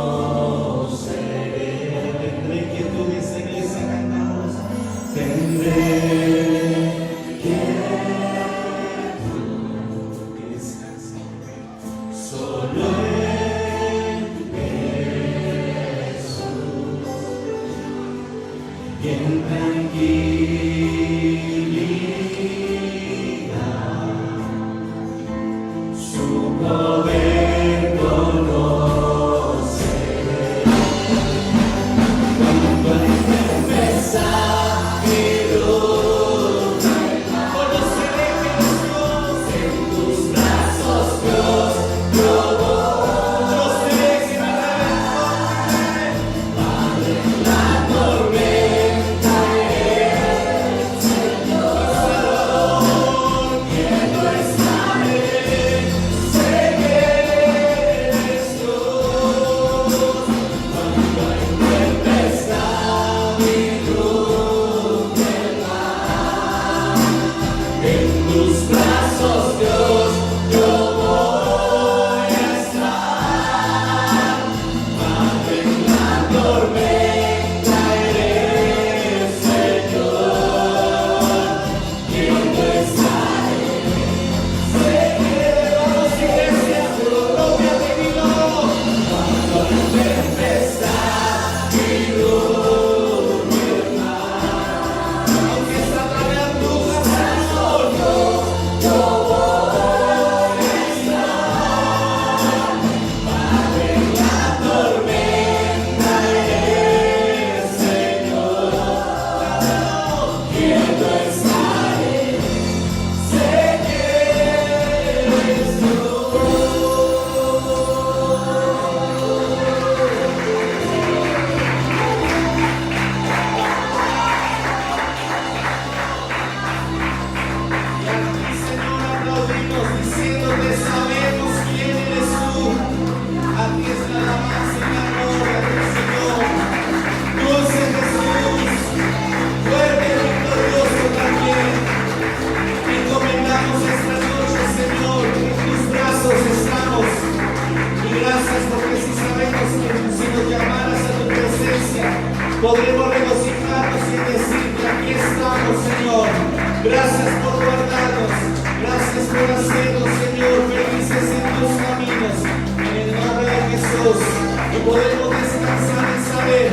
Tendré quietud, esa iglesia cantamos. Tendré quietud y descanso solo en Jesús y en tranquilidad su poder conoceré. Cuando hay tempestad y bruma el mar, conoceré que eres Dios. En tus brazos, Dios, yo voy. Yo sé que me encontraré. Padre, en la tormenta eres Señor. Salvador, quiero estaré. Sé que eres Dios. Cuando hay tempestad y bruma el mar, en tus brazos, Dios, yo voy a estar. Padre, en la tormenta eres Señor. Quiero estaré. Sé que vamos, iglesia, gloria de Dios. Cuando hay tempestad y bruma el mar, aunque Satanás bruja, Señor, yo voy a estar. Padre, en la tormenta eres Señor. Quiero estaré. Sé que eres Dios. Y a ti, Señor, aplaudimos diciéndote: sabemos quién eres tú. A ti es la alabanza y la gloria del Señor. Dulce Jesús, fuerte y victorioso también. Encomendamos esta noche, Señor, en tus brazos estamos. Y gracias porque si sabemos que si nos llamaras a tu presencia, podremos regocijarnos y decirte: aquí estamos, Señor. Gracias por guardarnos. Gracias por hacernos, Señor, felices en tus caminos. En el nombre de Jesús. Y podemos descansar en saber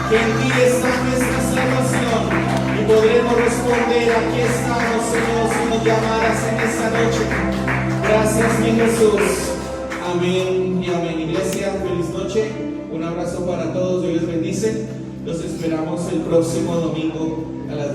que en ti está nuestra salvación. Y podremos responder: aquí estamos, Señor, si nos llamaras en esta noche. Gracias, mi Jesús. Amén y amén. Iglesia, feliz noche. Un abrazo para todos. Dios les bendice. Los esperamos el próximo domingo a las